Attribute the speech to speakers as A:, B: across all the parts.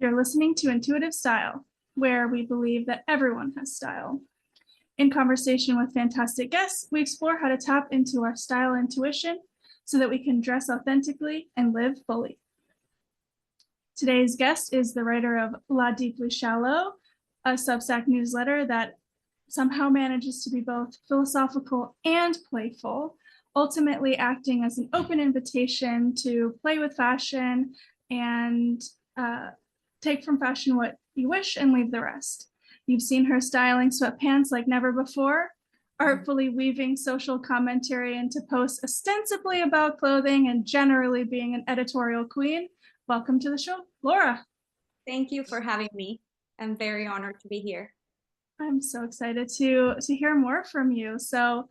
A: You're listening to Intuitive Style, where we believe that everyone has style. In conversation with fantastic guests, we explore how to tap into our style intuition so that we can dress authentically and live fully. Today's guest is the writer of La Deeply Shallow, a Substack newsletter that somehow manages to be both philosophical and playful, ultimately acting as an open invitation to play with fashion and take from fashion what you wish and leave the rest. You've seen her styling sweatpants like never before, artfully weaving social commentary into posts ostensibly about clothing and generally being an editorial queen. Welcome to the show, Laura.
B: Thank you for having me. I'm very honored to be here.
A: I'm so excited to hear more from you. So,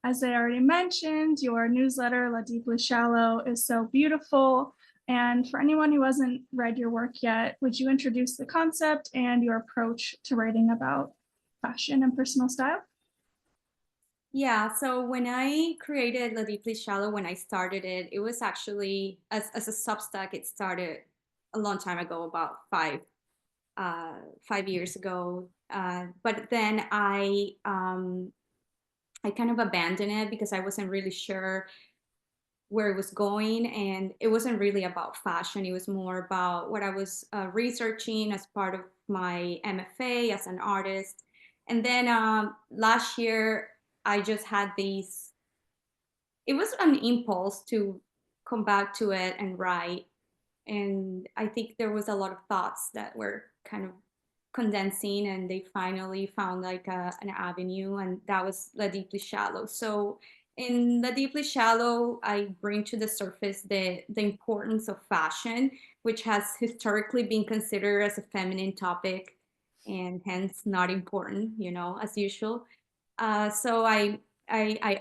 A: as I already mentioned, your newsletter, La Deeply Shallow, is so beautiful. And for anyone who hasn't read your work yet, would you introduce the concept and your approach to writing about fashion and personal style?
B: Yeah, so when I created La Deeply Shallow, when I started it, it was actually as a Substack. It started a long time ago, about 5 years ago. But then I kind of abandoned it because I wasn't really sure where it was going, and it wasn't really about fashion. It was more about what I was researching as part of my MFA as an artist. And then last year I just had these, it was an impulse to come back to it and write. And I think there was a lot of thoughts that were kind of condensing, and they finally found like an avenue, and that was La Deeply Shallow. So in La Deeply Shallow, I bring to the surface the importance of fashion, which has historically been considered as a feminine topic and hence not important, as usual. So I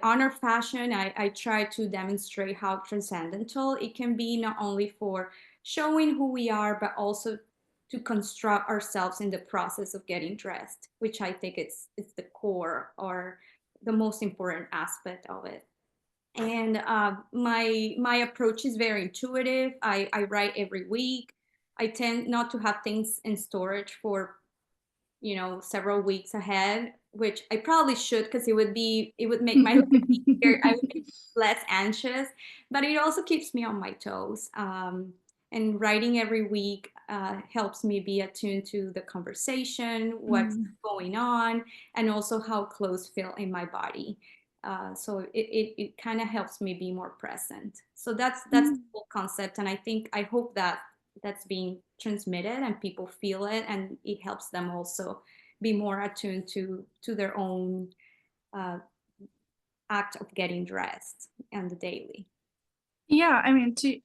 B: honor fashion. I try to demonstrate how transcendental it can be, not only for showing who we are, but also to construct ourselves in the process of getting dressed, which I think it's the core or the most important aspect of it. And my approach is very intuitive. I write every week. I tend not to have things in storage for several weeks ahead, which I probably should, because it would make my life easier. I would be less anxious, but it also keeps me on my toes. And writing every week helps me be attuned to the conversation, what's going on, and also how clothes feel in my body. So it kind of helps me be more present. So that's the whole concept, and I hope that that's being transmitted and people feel it, and it helps them also be more attuned to their own uh, act of getting dressed and the daily.
A: Yeah, I mean, to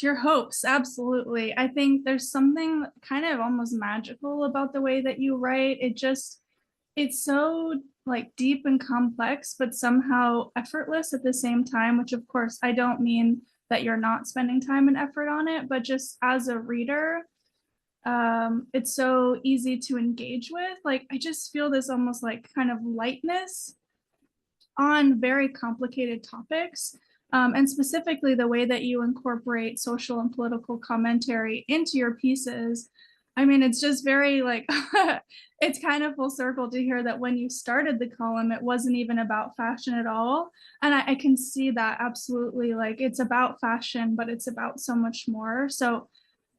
A: your hopes, absolutely. I think there's something kind of almost magical about the way that you write. It's so like deep and complex, but somehow effortless at the same time, which of course I don't mean that you're not spending time and effort on it, but just as a reader, it's so easy to engage with. Like I just feel this almost like kind of lightness on very complicated topics. And specifically the way that you incorporate social and political commentary into your pieces. I mean, it's just very like, it's kind of full circle to hear that when you started the column, it wasn't even about fashion at all. And I can see that absolutely, like it's about fashion, but it's about so much more. So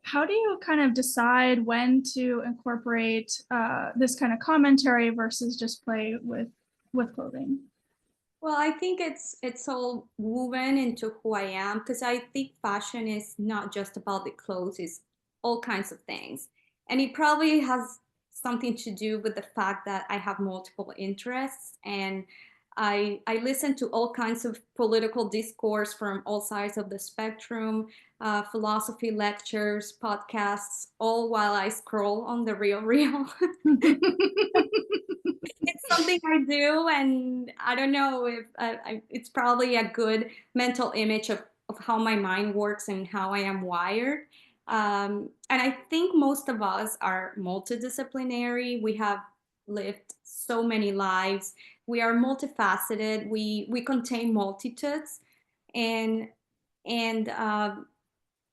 A: how do you kind of decide when to incorporate this kind of commentary versus just play with clothing?
B: Well, I think it's all woven into who I am, because I think fashion is not just about the clothes, it's all kinds of things. And it probably has something to do with the fact that I have multiple interests, and I listen to all kinds of political discourse from all sides of the spectrum, philosophy lectures, podcasts, all while I scroll on the real. It's something I do, and I don't know if it's probably a good mental image of how my mind works and how I am wired. And I think most of us are multidisciplinary. We have lived so many lives. We are multifaceted. We contain multitudes. and and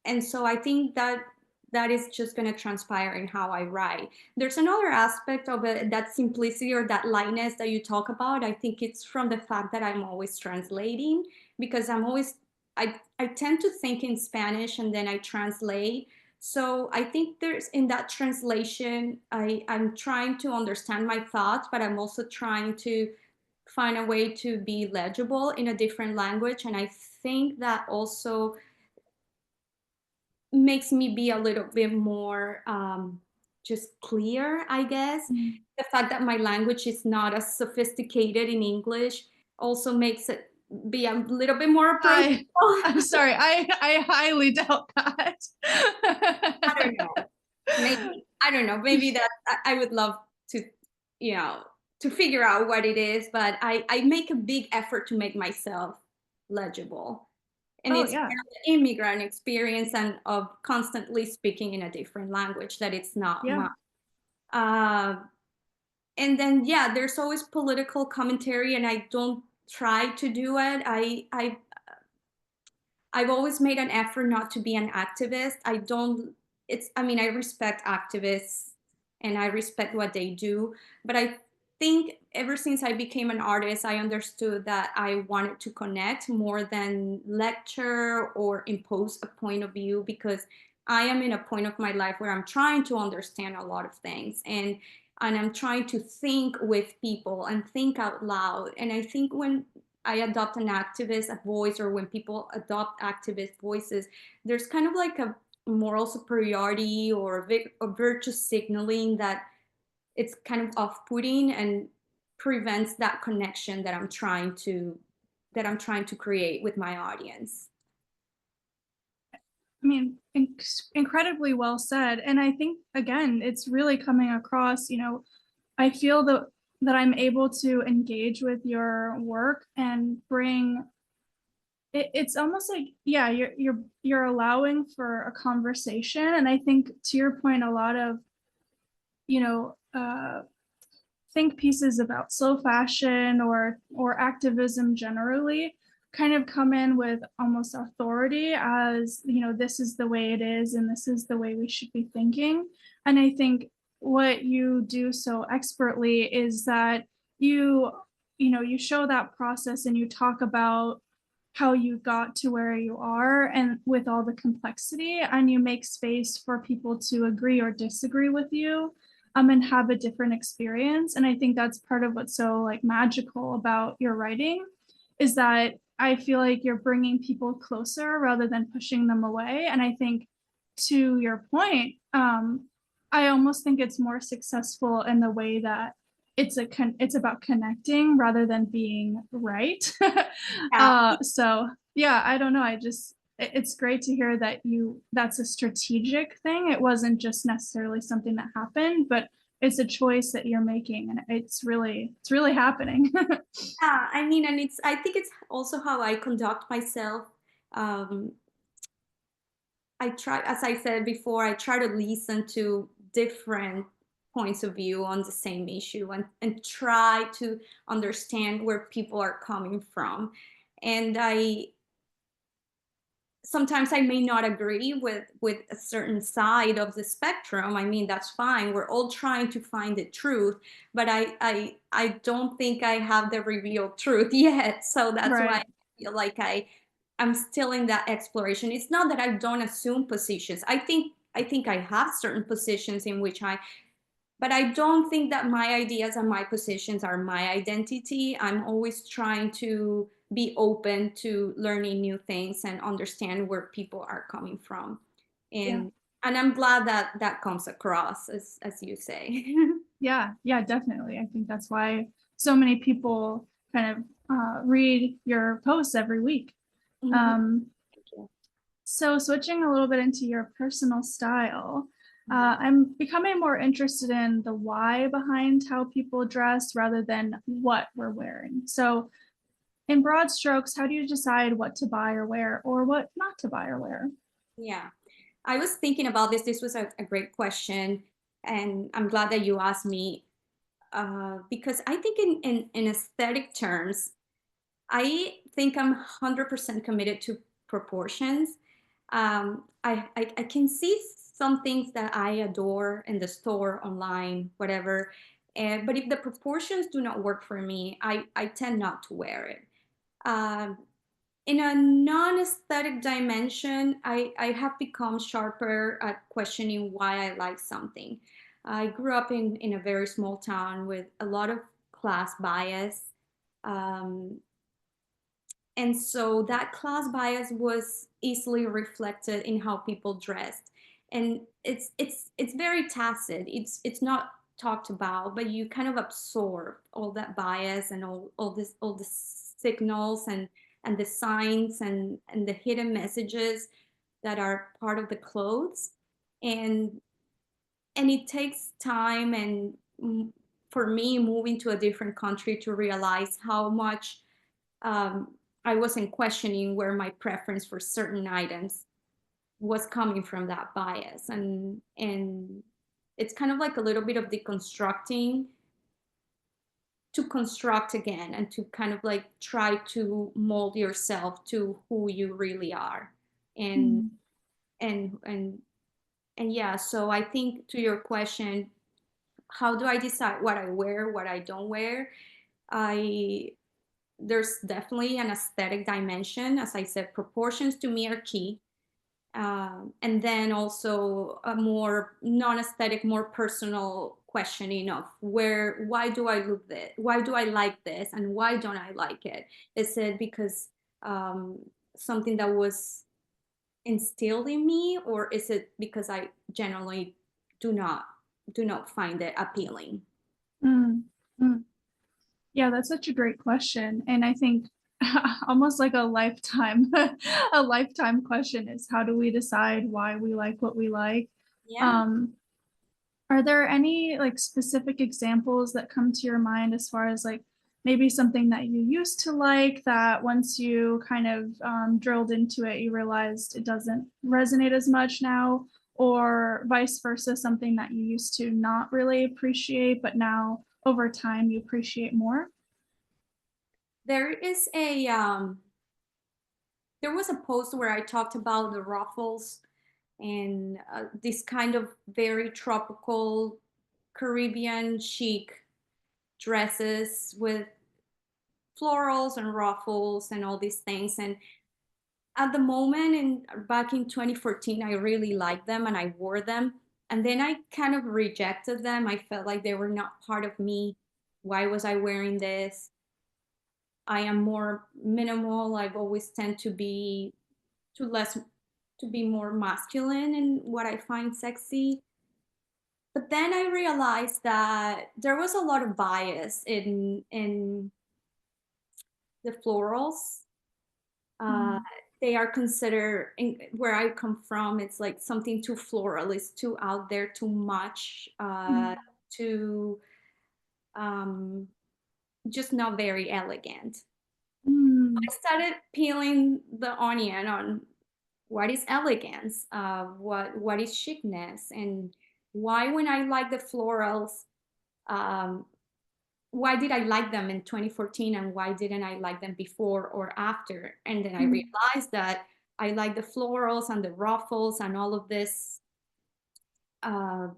B: and so I think that that is just going to transpire in how I write. There's another aspect of it, that simplicity or that lightness that you talk about. I think it's from the fact that I'm always translating, because I tend to think in Spanish and then I translate. So I think there's, in that translation, I'm trying to understand my thoughts, but I'm also trying to find a way to be legible in a different language. And I think that also makes me be a little bit more just clear, I guess.
A: Mm.
B: The fact that my language is not as sophisticated in English also makes it be a little bit more approachable.
A: I'm sorry, I highly doubt that.
B: I don't know. Maybe, I don't know. Maybe that I would love to, you know, to figure out what it is, but I make a big effort to make myself legible. And
A: Oh
B: it's
A: yeah,
B: part of the immigrant experience and of constantly speaking in a different language that it's not
A: yeah.
B: mine. Uh, and then yeah, there's always political commentary, and I don't try to do it. I've always made an effort not to be an activist. I don't, it's, I mean, I respect activists and I respect what they do, but I think ever since I became an artist, I understood that I wanted to connect more than lecture or impose a point of view, because I am in a point of my life where I'm trying to understand a lot of things, and I'm trying to think with people and think out loud. And I think when I adopt an activist a voice, or when people adopt activist voices, there's kind of like a moral superiority or a virtue signaling that it's kind of off-putting and prevents that connection that I'm trying to create with my audience.
A: I mean, incredibly well said. And I think again, it's really coming across, I feel that I'm able to engage with your work and bring it's almost like, yeah, you're allowing for a conversation. And I think to your point, a lot of, you know, think pieces about slow fashion or activism generally kind of come in with almost authority, as this is the way it is and this is the way we should be thinking. And I think what you do so expertly is that you you show that process and you talk about how you got to where you are and with all the complexity, and you make space for people to agree or disagree with you, and have a different experience. And I think that's part of what's so like magical about your writing, is that I feel like you're bringing people closer rather than pushing them away. And I think, to your point, I almost think it's more successful in the way that it's about connecting rather than being right.
B: Yeah.
A: So yeah, I don't know. It's great to hear that that's a strategic thing. It wasn't just necessarily something that happened, but it's a choice that you're making, and it's really happening.
B: Yeah, I mean, and I think it's also how I conduct myself. Um, I try, as I said before, I try to listen to different points of view on the same issue, and try to understand where people are coming from. And sometimes I may not agree with a certain side of the spectrum. I mean, that's fine. We're all trying to find the truth, but I don't think I have the revealed truth yet. So that's why
A: Right.
B: I feel like I'm still in that exploration. It's not that I don't assume positions. I think I have certain positions in which but I don't think that my ideas and my positions are my identity. I'm always trying to be open to learning new things and understand where people are coming from.
A: Yeah.
B: And I'm glad that that comes across, as you say.
A: Yeah. Yeah, definitely. I think that's why so many people kind of read your posts every week.
B: Mhm.
A: Um,
B: Thank you.
A: So switching a little bit into your personal style,
B: Mhm.
A: I'm becoming more interested in the why behind how people dress rather than what we're wearing. So in broad strokes, how do you decide what to buy or wear, or what not to buy or wear?
B: Yeah. I was thinking about this. This was a great question. And I'm glad that you asked me, because I think in aesthetic terms, I think I'm 100% committed to proportions. I can see some things that I adore in the store, online, whatever. But if the proportions do not work for me, I tend not to wear it. Um, in a non-aesthetic dimension, I have become sharper at questioning why I like something. I grew up in a very small town with a lot of class bias. Um, and so that class bias was easily reflected in how people dressed. And it's very tacit. It's not talked about, but you kind of absorb all that bias and all the signals and the signs and the hidden messages that are part of the clothes. And it takes time and for me moving to a different country to realize how much I wasn't questioning where my preference for certain items was coming from that bias, and it's kind of like a little bit of deconstructing to construct again and to kind of like try to mold yourself to who you really are, and
A: Mm,
B: and and and yeah. So I think to your question, how do I decide what I wear, what I don't wear? I There's definitely an aesthetic dimension. As I said, proportions to me are key. And then also a more non-aesthetic, more personal questioning of why do I look this? Why do I like this? And why don't I like it? Is it because um, something that was instilled in me, or is it because I generally do not do not find it appealing?
A: mm, mm. Yeah, that's such a great question. And I think almost like a lifetime a lifetime question is how do we decide why we like what we like?
B: Yeah.
A: Um, are there any like specific examples that come to your mind as far as like maybe something that you used to like that once you kind of drilled into it, you realized it doesn't resonate as much now, or vice versa, something that you used to not really appreciate, but now over time you appreciate more?
B: There is a there was a post where I talked about the ruffles and this kind of very tropical Caribbean chic dresses with florals and ruffles and all these things. And at the moment, in back in 2014, I really liked them and I wore them. And then I kind of rejected them. I felt like they were not part of me. Why was I wearing this? I am more minimal. I've always tend to be to less to be more masculine in what I find sexy. But then I realized that there was a lot of bias in the florals. Uh,
A: Mm,
B: they are considered where I come from. It's like something too floral. It's too out there, too much,
A: mm,
B: too um, just not very elegant.
A: mm,
B: I started peeling the onion on what is elegance, what is chicness, and why when I like the florals, um, why did I like them in 2014 and why didn't I like them before or after? And then I
A: mm,
B: realized that I like the florals and the ruffles and all of this uh,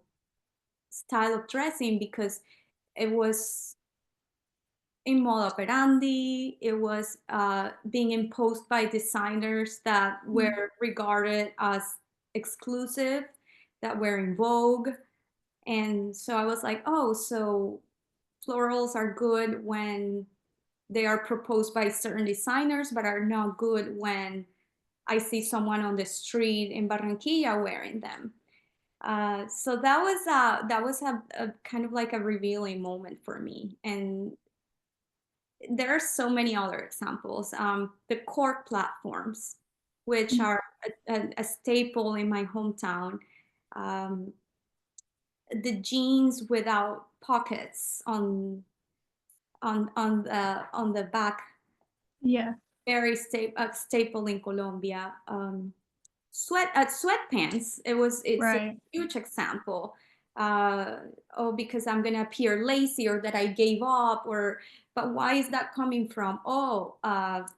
B: style of dressing because it was in modo operandi. It was being imposed by designers that
A: mm,
B: were regarded as exclusive, that were in vogue. And so I was like, oh, so florals are good when they are proposed by certain designers, but are not good when I see someone on the street in Barranquilla wearing them. So that was a kind of like a revealing moment for me, and there are so many other examples. The cork platforms, which
A: mm.
B: are a staple in my hometown. Um, the jeans without pockets on the back,
A: Yeah,
B: very staple in Colombia. Sweatpants. It's a
A: right.
B: huge example. Uh, oh, because I'm gonna appear lazy or that I gave up or But why is that coming from? Oh,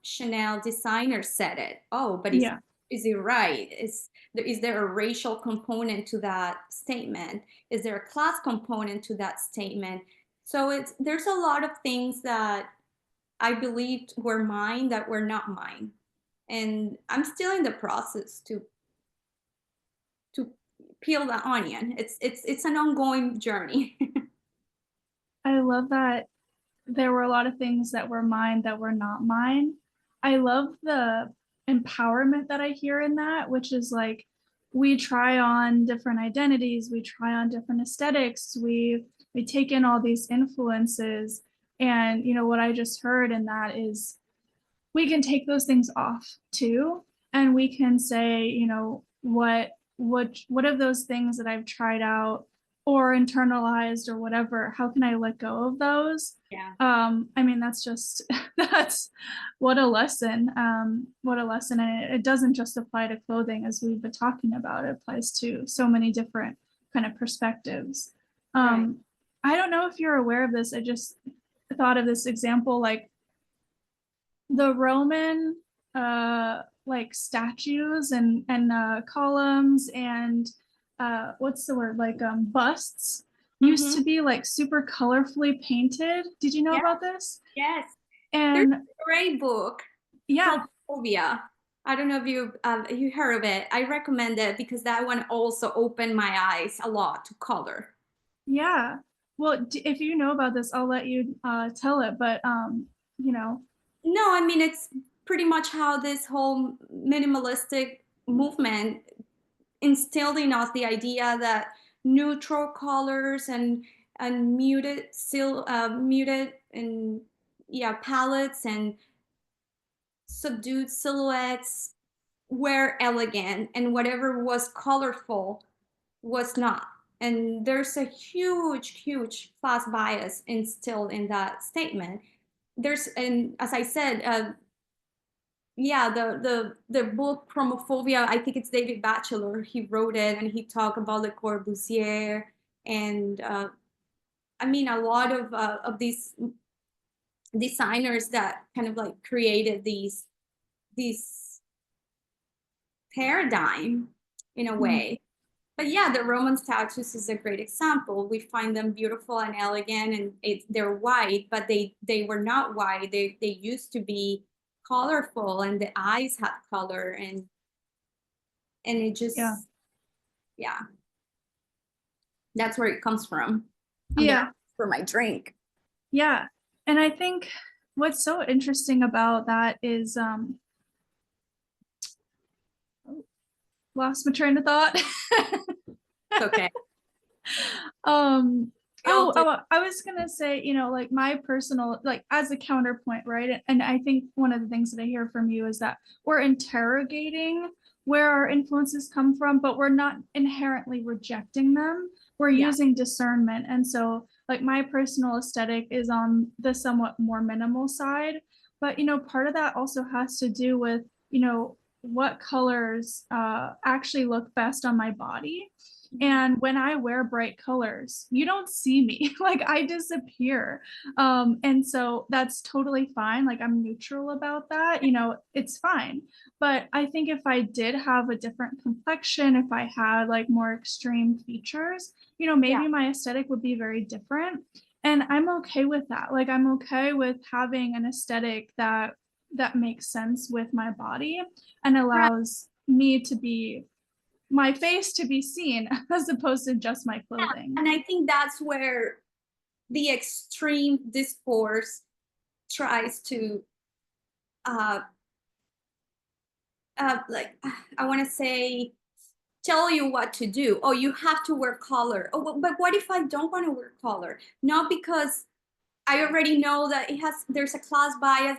B: Chanel designer said it. Oh, but
A: Yeah.
B: is it right? Is there a racial component to that statement? Is there a class component to that statement? So there's a lot of things that I believed were mine that were not mine. And I'm still in the process to peel the onion. It's an ongoing journey.
A: I love that there were a lot of things that were mine that were not mine. I love the empowerment that I hear in that, which is like we try on different identities, we try on different aesthetics, we take in all these influences. And what I just heard in that is we can take those things off too, and we can say, what of those things that I've tried out or internalized or whatever, how can I let go of those?
B: Yeah.
A: I mean, that's just that's what a lesson. What a lesson. And it doesn't just apply to clothing, as we've been talking about. It applies to so many different kind of perspectives.
B: Right.
A: I don't know if you're aware of this. I just thought of this example, like the Roman like statues and columns and what's the word, like busts used
B: Mm-hmm.
A: to be like super colorfully painted. Did you know
B: Yeah.
A: about this?
B: Yes. There's
A: And
B: a great book called
A: yeah,
B: Phobia. I don't know if you heard of it. I recommend it because that one also opened my eyes a lot to color.
A: yeah. Well, if you know about this, I'll let you tell it. But you know,
B: No, I mean it's pretty much how this whole minimalistic movement instilled in us the idea that neutral colors and muted and yeah palettes and subdued silhouettes were elegant, and whatever was colorful was not. And there's a huge class bias instilled in that statement. And as I said, yeah, the book Chromophobia, I think it's David Batchelor, he wrote it, and he talked about Le Corbusier, and I mean a lot of these designers that kind of like created these paradigm in a
A: mm,
B: way. But yeah, the Roman statues is a great example. We find them beautiful and elegant, and they're white, but they were not white. They used to be colorful, and the eyes had color, and it
A: yeah,
B: just yeah, that's where it comes from. I'm gonna
A: yeah,
B: ask for my drink.
A: yeah. And I think what's so interesting about that is lost my train of thought.
B: Okay,
A: um
B: we all do.
A: I was gonna say, like my personal, like as a counterpoint, right? And I think one of the things that I hear from you is that we're interrogating where our influences come from, but we're not inherently rejecting them. We're
B: Yeah,
A: using discernment. And so like my personal aesthetic is on the somewhat more minimal side, but part of that also has to do with what colors actually look best on my body. And when I wear bright colors, you don't see me. Like I disappear. And so that's totally fine. Like I'm neutral about that. It's fine. But I think if I did have a different complexion, if I had like more extreme features,
B: yeah,
A: maybe my aesthetic would be very different. And I'm okay with that. Like I'm okay with having an aesthetic that makes sense with my body and
B: right.
A: allows me to be my face to be seen as opposed to just my clothing.
B: And I think that's where the extreme discourse tries to uh, like I want to say tell you what to do. Oh, you have to wear collar. Oh, but what if I don't want to wear collar? Not because I already know that there's a class bias,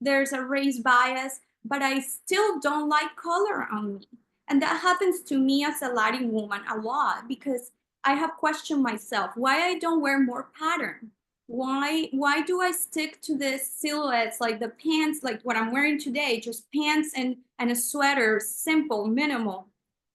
B: there's a race bias, but I still don't like color on me. And that happens to me as a Latin woman a lot because I have questioned myself why I don't wear more pattern. Why do I stick to the silhouettes like the pants, like what I'm wearing today, just pants and a sweater, simple, minimal.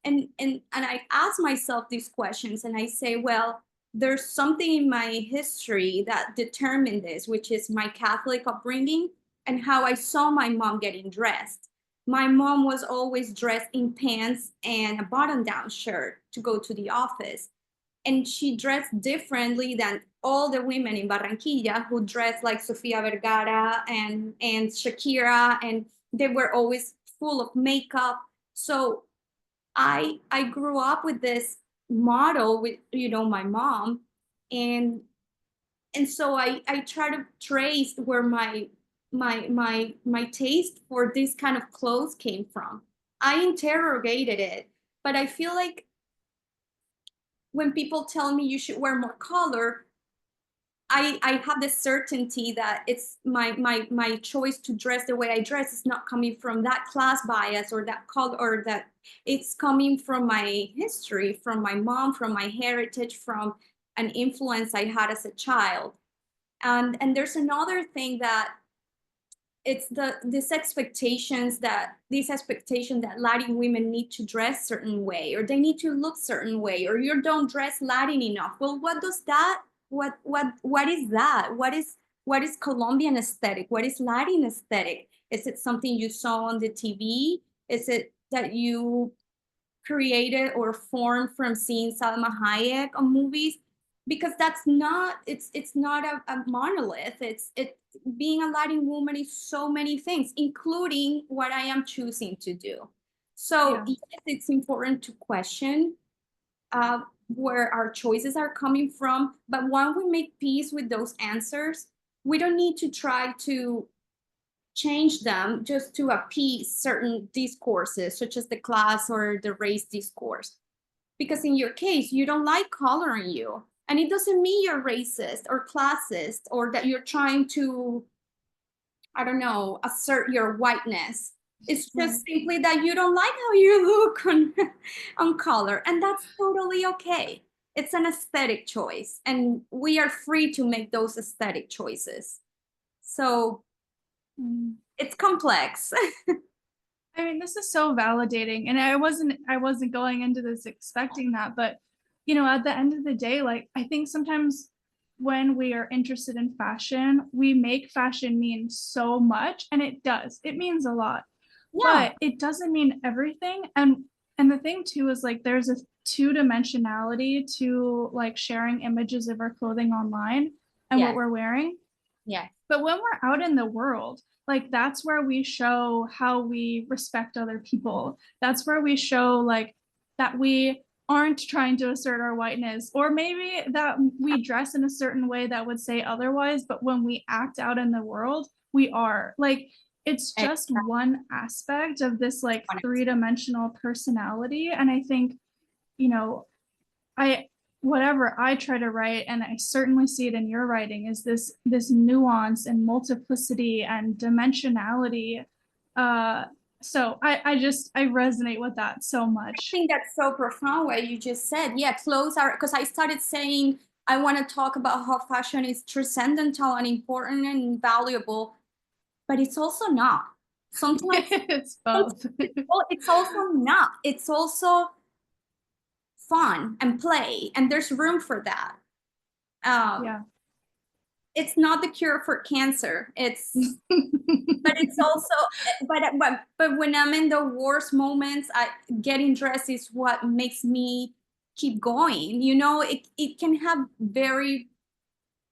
B: And I ask myself these questions and I say, well, there's something in my history that determined this, which is my Catholic upbringing and how I saw my mom getting dressed. My mom was always dressed in pants and a button-down shirt to go to the office. And she dressed differently than all the women in Barranquilla who dressed like Sofia Vergara and Shakira, and they were always full of makeup. So I grew up with this model with, you know, my mom, and so I try to trace where my taste for this kind of clothes came from. I interrogated it, but I feel like when people tell me you should wear more color, I have the certainty that it's my choice to dress the way I dress is not coming from that class bias or that color, or that it's coming from my history, from my mom, from my heritage, from an influence I had as a child. And there's another thing that it's this expectation that Latin women need to dress certain way, or they need to look certain way, or you don't dress Latin enough. Well, what does that what is that? What is Colombian aesthetic? What is Latin aesthetic? Is it something you saw on the TV? Is it that you created or formed from seeing Salma Hayek on movies? Because that's not, it's not a monolith. It being a Latin woman is so many things, including what I am choosing to do. So
A: Yeah.
B: yes, it's important to question where our choices are coming from. But when we make peace with those answers, we don't need to try to change them just to appease certain discourses, such as the class or the race discourse. Because in your case, you don't like color in you. And it doesn't mean you're racist or classist or that you're trying to, I don't know, assert your whiteness. It's just simply that you don't like how you look on color. And that's totally okay. It's an aesthetic choice. And we are free to make those aesthetic choices. So
A: Mm.
B: it's complex.
A: I mean, this is so validating. And I wasn't going into this expecting that, but you know, at the end of the day, like I think sometimes when we are interested in fashion, we make fashion mean so much, and it does. It means a lot.
B: Yeah.
A: But it doesn't mean everything. And the thing too is like there's a two-dimensionality to like sharing images of our clothing online and what
B: Yes.
A: we're wearing.
B: Yes.
A: But when we're out in the world, like that's where we show how we respect other people. That's where we show like that we aren't trying to assert our whiteness, or maybe that we dress in a certain way that would say otherwise, but when we act out in the world, we are. Like it's just
B: Exactly.
A: one aspect of this like three-dimensional personality. And I think, you know, I whatever I try to write, and I certainly see it in your writing, is this nuance and multiplicity and dimensionality. Uh, so I resonate with that so
B: I
A: much.
B: think that's so profound what you just said. Yeah, clothes are, because I started saying I want to talk about how fashion is transcendental and important and valuable, but it's also not. Sometimes
A: It's both.
B: it's also not. It's also fun and play, and there's room for that. Um,
A: Yeah.
B: it's not the cure for cancer. But it's also, but when I'm in the worst moments, getting dressed is what makes me keep going. You know, it can have very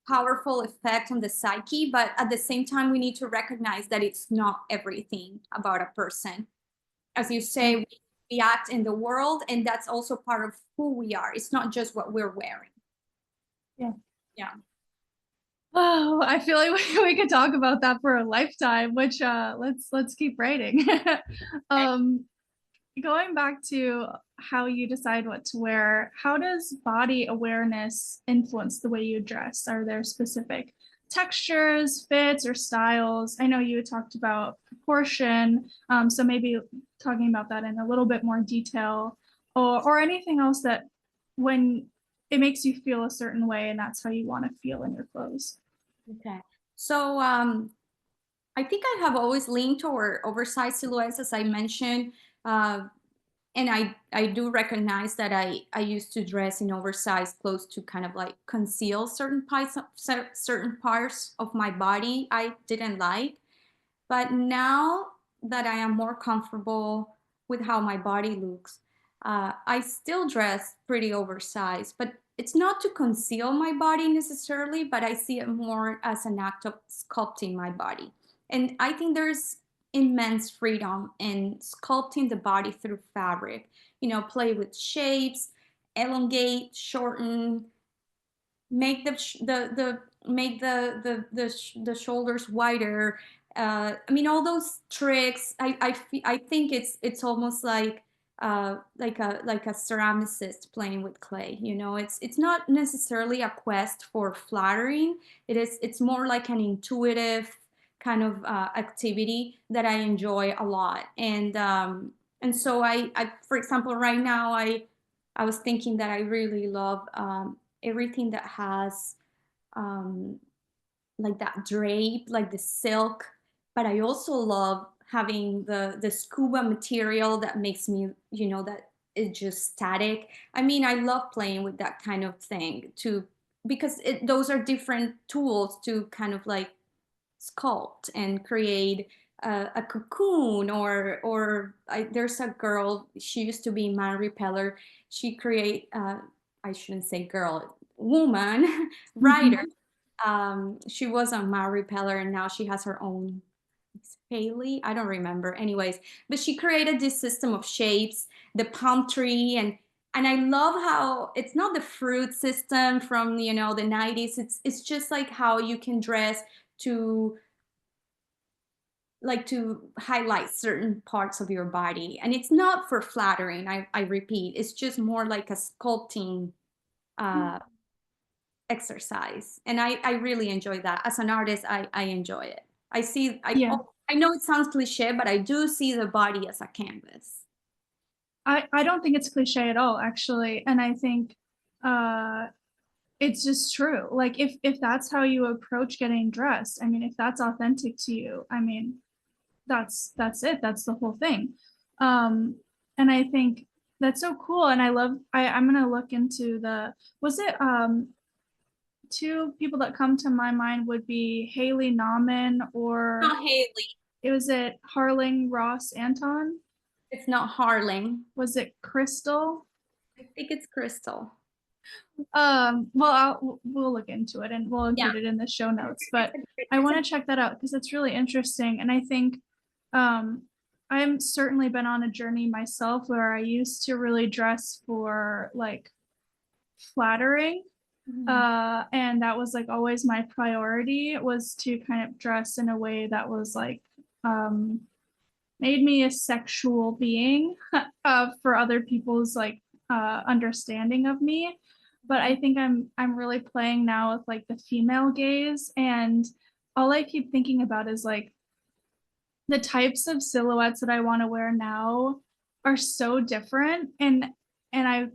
B: powerful effect on the psyche, but at the same time, we need to recognize that it's not everything about a person. As you say, we act in the world, and that's also part of who we are. It's not just what we're wearing.
A: Yeah.
B: Yeah.
A: Oh, I feel like we could talk about that for a lifetime, which let's keep writing. um Going back to how you decide what to wear, how does body awareness influence the way you dress? Are there specific textures, fits, or styles? I know you had talked about proportion, so maybe talking about that in a little bit more detail, or anything else that when it makes you feel a certain way and that's how you want to feel in your clothes.
B: Okay. So I think I have always leaned toward oversized silhouettes, as I mentioned. Uh, and I do recognize that I used to dress in oversized clothes to kind of like conceal certain parts of my body I didn't like. But now that I am more comfortable with how my body looks, I still dress pretty oversized, but it's not to conceal my body necessarily, but I see it more as an act of sculpting my body. And I think there's immense freedom in sculpting the body through fabric. You know, play with shapes, elongate, shorten, make the make the shoulders wider. I mean, all those tricks. I think it's almost like a ceramicist playing with clay. You know, it's not necessarily a quest for flattering. It's more like an intuitive kind of activity that I enjoy a lot. And so I for example, right now I was thinking that I really love everything that has um, like that drape, like the silk. But I also love having the scuba material that makes me, you know, that is just static. I mean, I love playing with that kind of thing too, because those are different tools to kind of like sculpt and create a cocoon there's a girl, she used to be my repeller. She create I shouldn't say girl, woman writer.
A: Mhm.
B: She was on my repeller and now she has her own. Haley, I don't remember. Anyways, but she created this system of shapes, the palm tree, and I love how it's not the fruit system from, you know, the 90s. It's just like how you can dress to to highlight certain parts of your body, and it's not for flattering. I repeat, it's just more like a sculpting uh exercise, and I really enjoy that. As an artist, I enjoy it. I see
A: Yeah.
B: I know it sounds cliche, but I do see the body as a canvas.
A: I don't think it's cliche at all, actually. And I think uh it's just true. Like if that's how you approach getting dressed, I mean, if that's authentic to you, I mean, that's it. That's the whole thing. Um and I think that's so cool. And I'm gonna look into the was it two people that come to my mind would be Haley Nauman or
B: Not Haley.
A: it was it Harling Ross Anton?
B: It's not Harling.
A: Was it Crystal?
B: I think it's Crystal.
A: Well, we'll look into it and we'll
B: Yeah,
A: include it in the show notes. But I
B: it's a
A: want to check that out because it's really interesting. And I think um, I'm certainly been on a journey myself where I used to really dress for like flattering.
B: Mhm.
A: And that was like always my priority was to kind of dress in a way that was like um, made me a sexual being for other people's like understanding of me. But I think I'm really playing now with like the female gaze, and all I keep thinking about is like the types of silhouettes that I want to wear now are so different, and I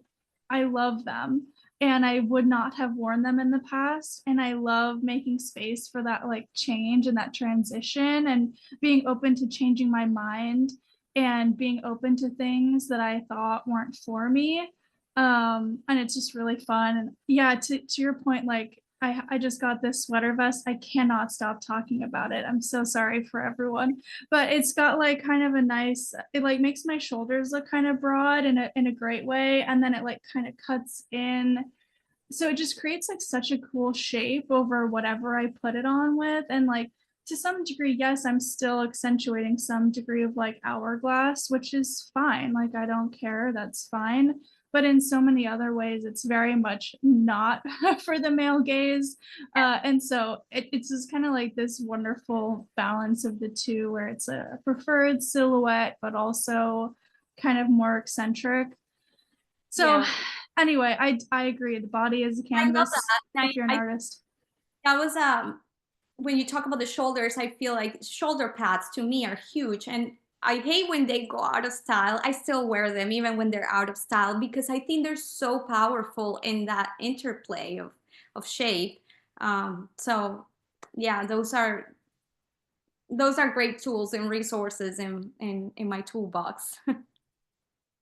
A: love them, and I would not have worn them in the past, and I love making space for that like change and that transition and being open to changing my mind and being open to things that I thought weren't for me. And it's just really fun. And yeah, to your point, like I just got this sweater vest. I cannot stop talking about it. I'm so sorry for everyone, but it's got like kind of a nice, it like makes my shoulders look kind of broad in a great way, and then it like kind of cuts in, so it just creates like such a cool shape over whatever I put it on with. And like to some degree, yes, I'm still accentuating some degree of like hourglass, which is fine. Like I don't care, that's fine. But in so many other ways, it's very much not for the male gaze. And so it's just kind of like this wonderful balance of the two, where it's a preferred silhouette, but also kind of more eccentric. So
B: Yeah,
A: anyway, I agree. The body is a
B: I love
A: canvas
B: that. And
A: if you're an
B: I
A: artist.
B: that was when you talk about the shoulders, I feel like shoulder pads to me are huge, and I hate when they go out of style. I still wear them even when they're out of style because I think they're so powerful in that interplay of shape. So yeah, those are great tools and resources in my toolbox.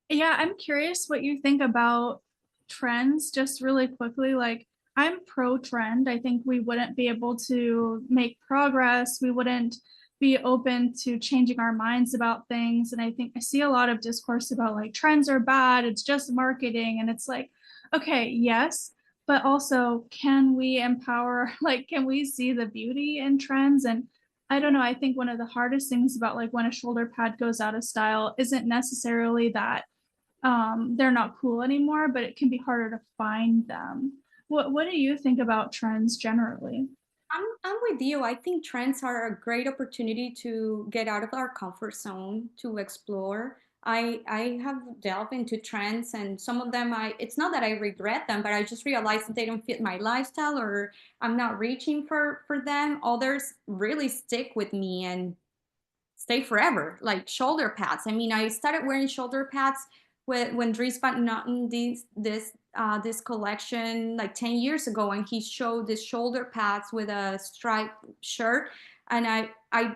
A: Yeah, I'm curious what you think about trends, just really quickly. Like, I'm pro trend. I think we wouldn't be able to make progress. We wouldn't be open to changing our minds about things. And I think I see a lot of discourse about like trends are bad, it's just marketing. And it's like, okay, yes, but also can we empower, like, can we see the beauty in trends? And I don't know. I think one of the hardest things about like when a shoulder pad goes out of style isn't necessarily that they're not cool anymore, but it can be harder to find them. What do you think about trends generally?
B: I'm with you. I think trends are a great opportunity to get out of our comfort zone, to explore. I have delved into trends, and some of them it's not that I regret them, but I just realized that they don't fit my lifestyle, or I'm not reaching for them. Others really stick with me and stay forever, like shoulder pads. I mean, I started wearing shoulder pads when Dries Van Noten this collection like 10 years ago, and he showed these shoulder pads with a striped shirt, and I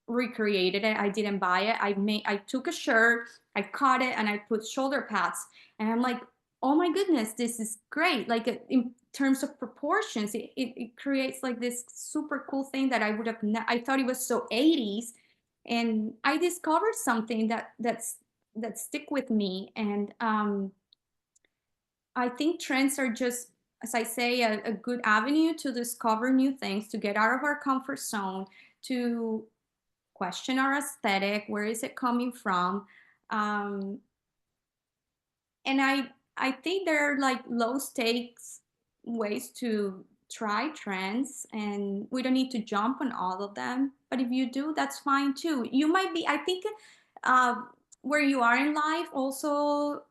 B: recreated it. I didn't buy it. I took a shirt, I cut it, and I put shoulder pads, and I'm like, oh my goodness, this is great. Like in terms of proportions, it creates like this super cool thing that I would have I thought it was so 80s, and I discovered something that stick with me. And I think trends are just, as I say, a good avenue to discover new things, to get out of our comfort zone, to question our aesthetic. Where is it coming from? Um, and I think there are like low stakes ways to try trends, and we don't need to jump on all of them, but if you do, that's fine too. You might be, I think, uh, where you are in life also.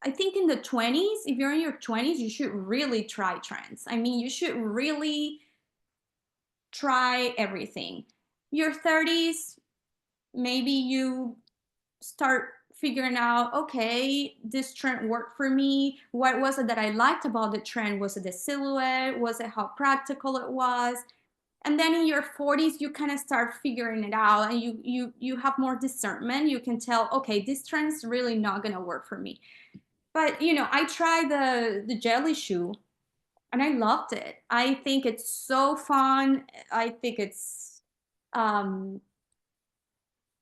B: I think in the 20s, if you're in your 20s, you should really try trends. I mean, you should really try everything. Your 30s, maybe you start figuring out, okay, this trend worked for me. What was it that I liked about the trend? Was it the silhouette? Was it how practical it was? And then in your 40s, you kind of start figuring it out, and you have more discernment. You can tell, okay, this trend is really not going to work for me. But I tried the jelly shoe, and I loved it. I think it's so fun. I think um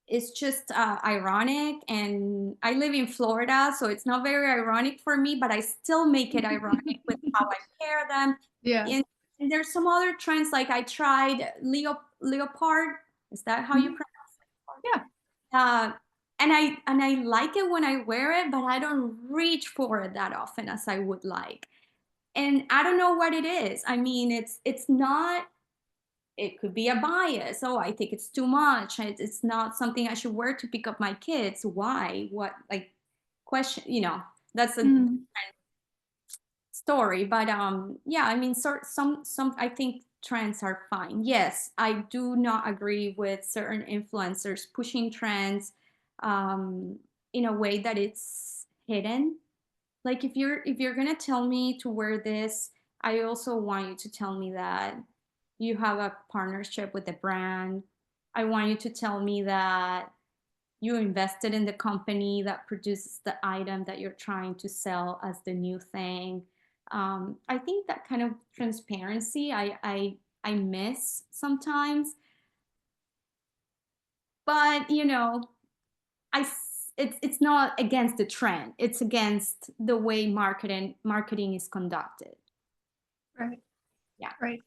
B: it's just ironic, and I live in Florida, so it's not very ironic for me, but I still make it ironic with how I pair them.
A: Yeah.
B: And there's some other trends, like I tried leopard. Is that how you
A: Mhm.
B: pronounce it?
A: Yeah.
B: And I like it when I wear it, but I don't reach for it that often as I would like. And I don't know what it is. I mean, it's not, it could be a bias. Oh, I think it's too much. It's not something I should wear to pick up my kids. Why? What, like, question, that's a
A: Mm.
B: story. But yeah, I mean, some I think trends are fine. Yes, I do not agree with certain influencers pushing trends in a way that it's hidden. Like if you're gonna tell me to wear this, I also want you to tell me that you have a partnership with the brand. I want you to tell me that you invested in the company that produces the item that you're trying to sell as the new thing. I think that kind of transparency I miss sometimes. But it's not against the trend. It's against the way marketing is conducted.
A: Right.
B: Yeah.
A: Right.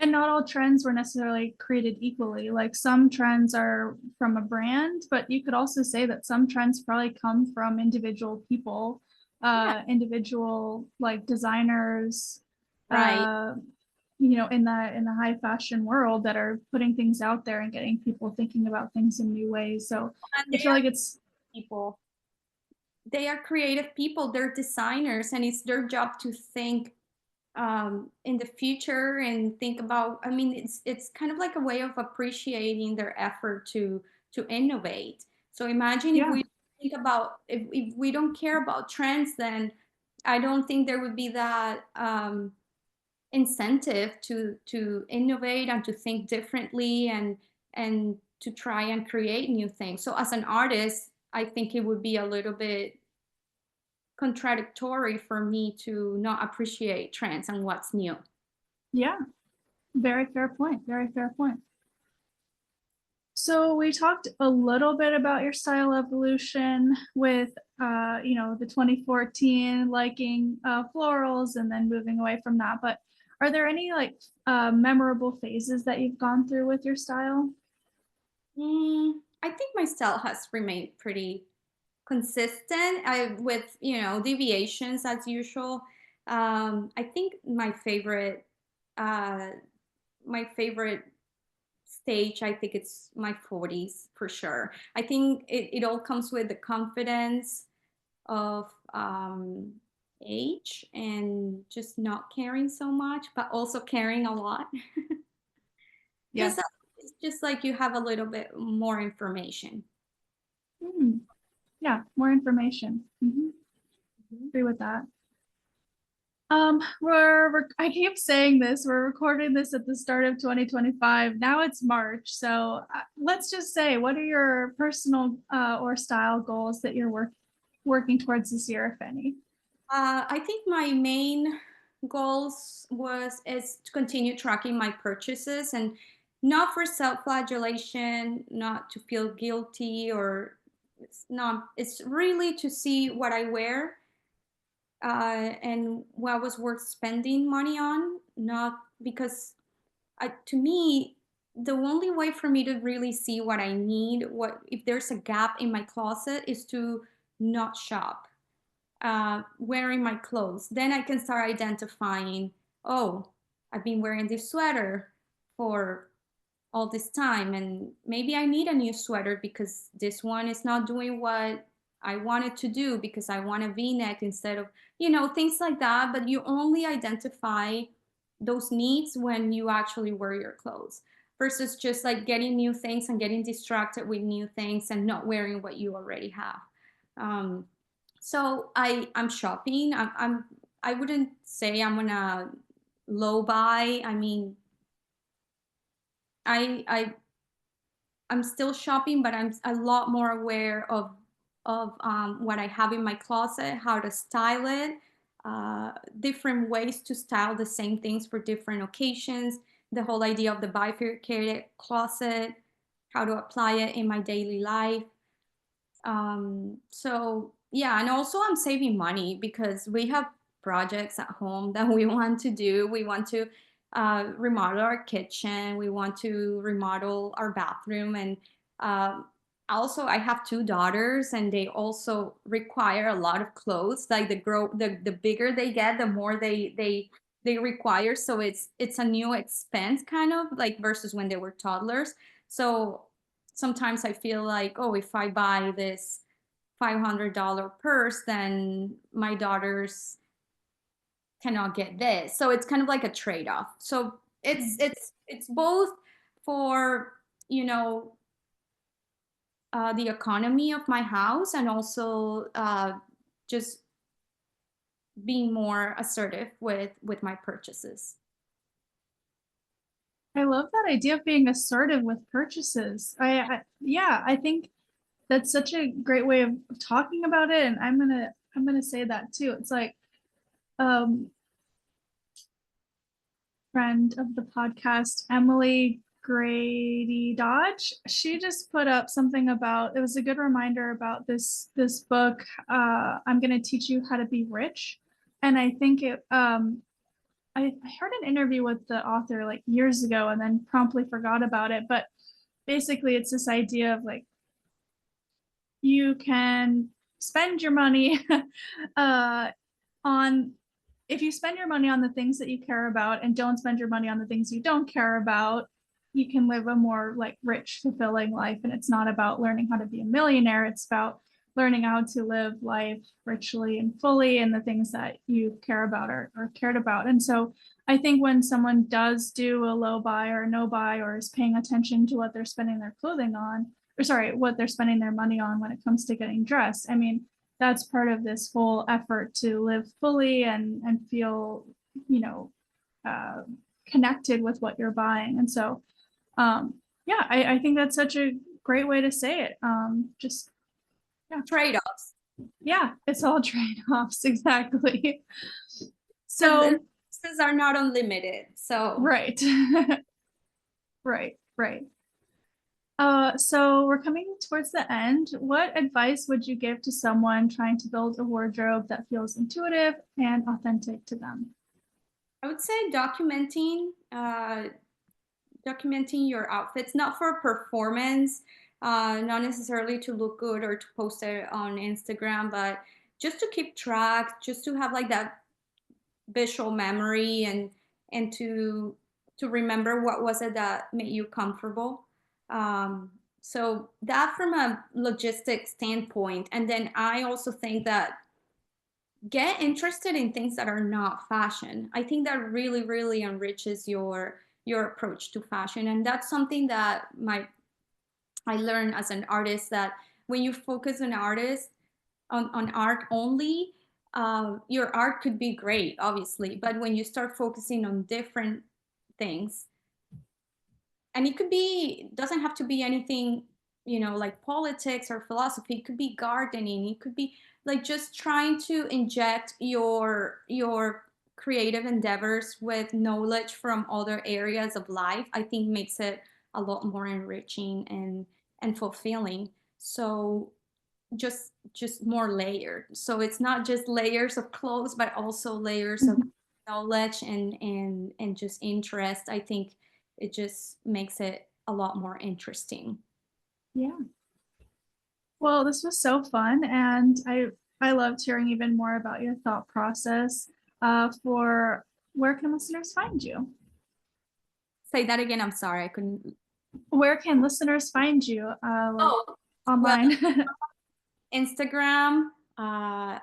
A: And not all trends were necessarily created equally. Like some trends are from a brand, but you could also say that some trends probably come from individual people,
B: Yeah.
A: individual like designers,
B: Right.
A: uh, in the high fashion world that are putting things out there and getting people thinking about things in new ways. So
B: And
A: I
B: they
A: feel
B: are
A: like it's
B: people. They are creative people. They're designers, and it's their job to think in the future and think about. I mean, it's kind of like a way of appreciating their effort to innovate. So imagine if
A: yeah,
B: we think about, if we don't care about trends, then I don't think there would be that incentive to innovate and to think differently, and to try and create new things. So as an artist, I think it would be a little bit contradictory for me to not appreciate trends and what's new.
A: Yeah, very fair point. Very fair point. So we talked a little bit about your style evolution with, the 2014 liking florals and then moving away from that. But are there any like memorable phases that you've gone through with your style?
B: I think my style has remained pretty consistent with deviations as usual. I think uh, my favorite stage, I think it's my 40s for sure. I think it all comes with the confidence of age and just not caring so much, but also caring a lot.
A: Yes.
B: just it's just like you have a little bit more information.
A: Hmm. Yeah, more information.
B: Mhm.
A: Agree with that. I keep saying this, we're recording this at the start of 2025. Now it's March. So let's just say, what are your personal or style goals that you're working towards this year, if any?
B: I think my main goals is to continue tracking my purchases, and not for self-flagellation, not to feel guilty, or it's not. It's really to see what I wear and what was worth spending money on. Not because to me, the only way for me to really see what I need, what if there's a gap in my closet, is to not shop wearing my clothes. Then I can start identifying, oh, I've been wearing this sweater for all this time, and maybe I need a new sweater because this one is not doing what I wanted to do, because I want a v-neck instead of, things like that. But you only identify those needs when you actually wear your clothes, versus just like getting new things and getting distracted with new things and not wearing what you already have. um, so I'm shopping. I wouldn't say I'm gonna low buy. I mean, I I'm still shopping, but I'm a lot more aware of what I have in my closet, how to style it, different ways to style the same things for different occasions. The whole idea of the bifurcated closet, how to apply it in my daily life. So yeah, and also I'm saving money because we have projects at home that we want to do. We want to remodel our kitchen. We want to remodel our bathroom, and um, also I have two daughters, and they also require a lot of clothes. Like the bigger they get, the more they require. So it's a new expense, kind of like versus when they were toddlers. So sometimes I feel like, oh, if I buy this $500 purse, then my daughters cannot get this. So it's kind of like a trade-off. So it's both for, you know, the economy of my house, and also just being more assertive with my purchases.
A: I love that idea of being assertive with purchases. Yeah, I think that's such a great way of talking about it, and I'm gonna say that too. It's like um friend of the podcast, Emily Grady Dodge. She just put up something about, it was a good reminder about this book, I'm gonna teach you how to be rich. And I think I heard an interview with the author like years ago and then promptly forgot about it. But basically it's this idea of like you can spend your money uh, on if you spend your money on the things that you care about and don't spend your money on the things you don't care about, you can live a more like rich, fulfilling life. And it's not about learning how to be a millionaire. It's about learning how to live life richly and fully in the things that you care about or cared about. And so I think when someone does do a low buy or no buy or is paying attention to what they're spending their clothing on, or sorry, what they're spending their money on when it comes to getting dressed, I mean, that's part of this whole effort to live fully and feel, you know, uh, connected with what you're buying. And so, yeah, I think that's such a great way to say it. Just
B: trade-offs.
A: Yeah, it's all trade-offs, exactly.
B: So
A: So,
B: resources are not unlimited. So
A: right. Right. So we're coming towards the end. What advice would you give to someone trying to build a wardrobe that feels intuitive and authentic to them?
B: I would say documenting your outfits, not for performance, not necessarily to look good or to post it on Instagram, but just to keep track, just to have like that visual memory and to remember what was it that made you comfortable. So that from a logistic standpoint, and then I also think that get interested in things that are not fashion. I think that really enriches your approach to fashion, and that's something that I learned as an artist, that when you focus on art only, your art could be great, obviously, but when you start focusing on different things, and it could be, doesn't have to be anything, like politics or philosophy. It could be gardening. It could be like just trying to inject your creative endeavors with knowledge from other areas of life. I think makes it a lot more enriching and fulfilling. So just more layered. So it's not just layers of clothes, but also layers of knowledge and just interest. I think it just makes it a lot more interesting.
A: Yeah. Well, this was so fun, and I loved hearing even more about your thought process. For where can listeners find you?
B: Say that again. I'm sorry, I couldn't.
A: Where can listeners find you? Like
B: Oh, well,
A: online.
B: Instagram. I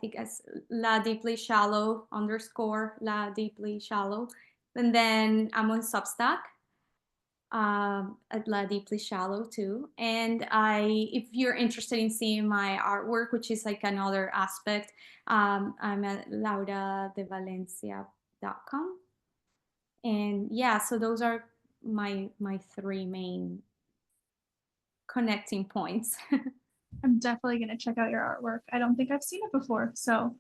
B: think as La Deeply Shallow _ La Deeply Shallow, and then I'm on Substack. At La Deeply Shallow too. And if you're interested in seeing my artwork, which is like another aspect, I'm at lauradevalencia.com. And yeah, so those are my three main connecting points.
A: I'm definitely going to check out your artwork. I don't think I've seen it before, so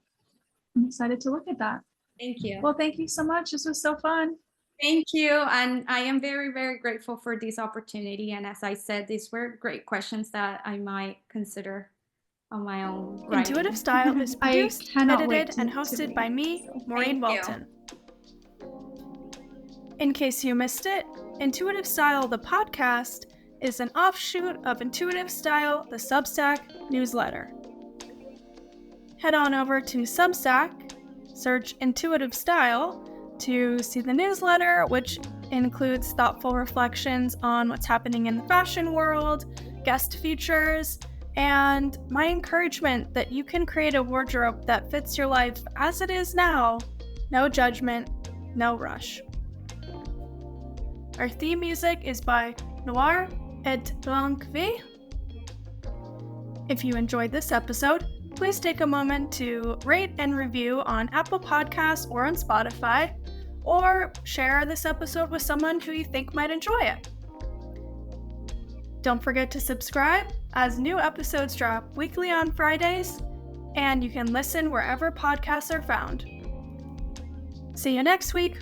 A: I'm excited to look at that.
B: Thank you.
A: Well, thank you so much. This was so fun.
B: Thank you. And I am very grateful for this opportunity. And as I said, these were great questions that I might consider on my own writing.
C: Intuitive Style is produced, edited, and hosted by me, Maureen Welton. In case you missed it, Intuitive Style, the podcast, is an offshoot of Intuitive Style, the Substack newsletter. Head on over to Substack, search Intuitive Style to see the newsletter, which includes thoughtful reflections on what's happening in the fashion world, guest features, and my encouragement that you can create a wardrobe that fits your life as it is now. No judgment, no rush. Our theme music is by Noir et Blanc V. If you enjoyed this episode, please take a moment to rate and review on Apple Podcasts or on Spotify, or share this episode with someone who you think might enjoy it. Don't forget to subscribe, as new episodes drop weekly on Fridays, and you can listen wherever podcasts are found. See you next week!